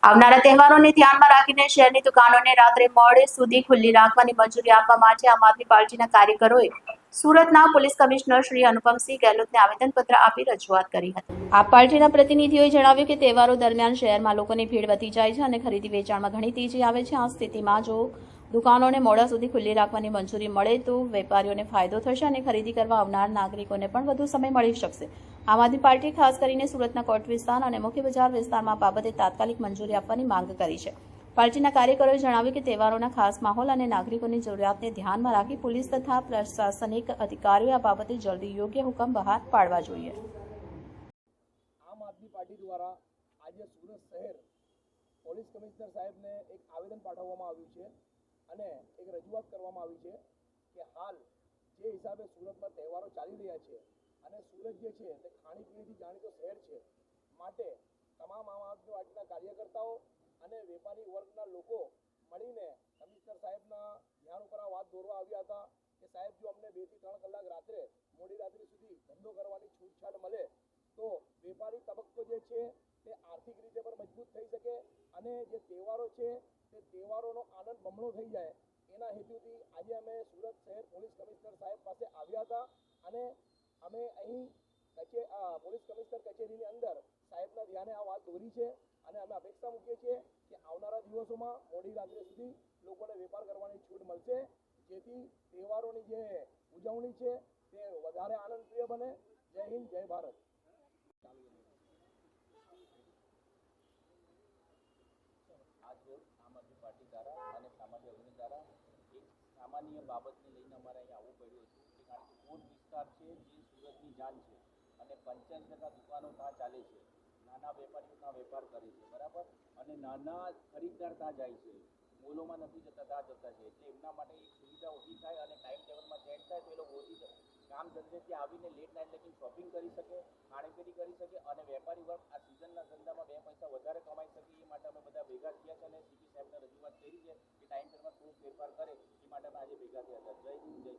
આવનારા તહેવારોને ધ્યાનમાં રાખીને શહેરની દુકાનોને રાત્રે મોડે સુધી ખુલ્લી રાખવાની મંજૂરી આપવા માટે આમ આદમી પાર્ટીના કાર્યકરોએ સુરતના પોલીસ કમિશનર શ્રી અનુપમસિંહ ગેહલોતને આવેદનપત્ર આપી રજૂઆત કરી હતી। આપ પાર્ટીના પ્રતિનિધિઓએ જણાવ્યું કે તહેવારો દરમિયાન શહેરમાં લોકોની ભીડ વધી જાય છે અને ખરીદી વેચાણમાં ઘણી તેજી આવે છે। આ સ્થિતિમાં જો દુકાનોને મોડા સુધી ખુલ્લી રાખવાની મંજૂરી મળે તો વેપારીઓને ફાયદો થશે અને ખરીદી કરવા આવનાર નાગરિકોને પણ વધુ સમય મળી શકશે। આમ આદમી પાર્ટીએ ખાસ કરીને સુરતના કોટ વિસ્તાર અને મુખ્ય બજાર વિસ્તારમાં બાબતે તાત્કાલિક મંજૂરી આપવાની માંગ કરી છે। પાર્ટીના કાર્યકરોએ જણાવ્યું કે તહેવારોના ખાસ માહોલ અને નાગરિકોની જરૂરિયાતને ધ્યાનમાં રાખી પોલીસ તથા પ્રશાસનિક અધિકારીઓએ આ બાબતે જલ્દી યોગ્ય હુકમ બહાર પાડવા જોઈએ। આમ આદમી પાર્ટી દ્વારા આજે સુરત શહેર પોલીસ કમિશનર સાહેબને એક આવેદન પાઠવવામાં આવ્યું છે અને એક રજૂઆત કરવામાં આવી છે કે હાલ જે હિસાબે સુરતમાં તહેવારો ચાલી રહ્યા છે અને સુરત જે છે તે ખાણીપીણીથી જાણીતો શહેર છે, માટે તમામ આમ આદમી પાર્ટીના કાર્યકર્તાઓ અને વેપારી વર્ગના લોકો મળીને કમિશનર સાહેબના ધ્યાન ઉપર આ વાત દોરવા આવ્યા હતા કે સાહેબ, જો અમને 2 થી 3 કલાક રાત્રે મોડી રાત્રે સુધી ધંધો કરવાની છૂટછાટ મળે તો વેપારી તબક્કો જે છે તે આર્થિક રીતે પણ મજબૂત થઈ શકે અને જે તહેવારો છે તે તહેવારોનો આનંદ બમણો થઈ જાય। એના હેતુથી આજે અમે સુરત શહેર પોલીસ કમિશનર સાહેબ પાસે આવ્યા હતા અને અમે અહીં પોલીસ કમિશનર કચેરીની અંદર સાહેબના ધ્યાને આ વાત દોરી છે અને અમે અપેક્ષા મૂકીએ છીએ કે આવનારા દિવસોમાં મોડી રાત્રે સુધી લોકોને વેપાર કરવાની છૂટ મળશે, જેથી તહેવારોની જે ઉજવણી છે તે વધારે આનંદપ્રિય બને। જય હિન્દ, જય ભારત। આજરોજ આમ આદમી પાર્ટી દ્વારા અને સામાન્ય અગ્નિ દ્વારા એક સામાન્ય બાબતને લઈને અમારે અહીં આવવું પડ્યું હતું કે કારણ કે કોટ વિસ્તાર છે જે સુરતની જાન છે અને 85% દુકાનો ત્યાં ચાલે છે, નાના વેપારીઓ ત્યાં વેપાર કરે છે, બરાબર, અને નાના ખરીદદાર ત્યાં જાય છે, મોલોમાં નથી જતા, ત્યાં જતા છે, એટલે એમના માટે એક સુવિધા ઊભી થાય અને ટાઈમ ટેબલમાં ચેન્જ થાય તો એ લોકો ઓછી કામ ધંધેથી આવીને લેટ નાઇટ લગી શોપિંગ કરી શકે, ખાણીપીણી કરી શકે અને વેપારી વર્ગ આ સિઝનના ધંધામાં 2 પૈસા વધારે કમાઈ શકે। એ માટે અમે બધા ભેગા થયા છે અને સીપી સાહેબને રજૂઆત કરી છે કે ટાઈમ ટેબલમાં થોડું ફેરફાર કરે, એ માટે અમે આજે ભેગા થયા હતા। જય હિન્દ, જય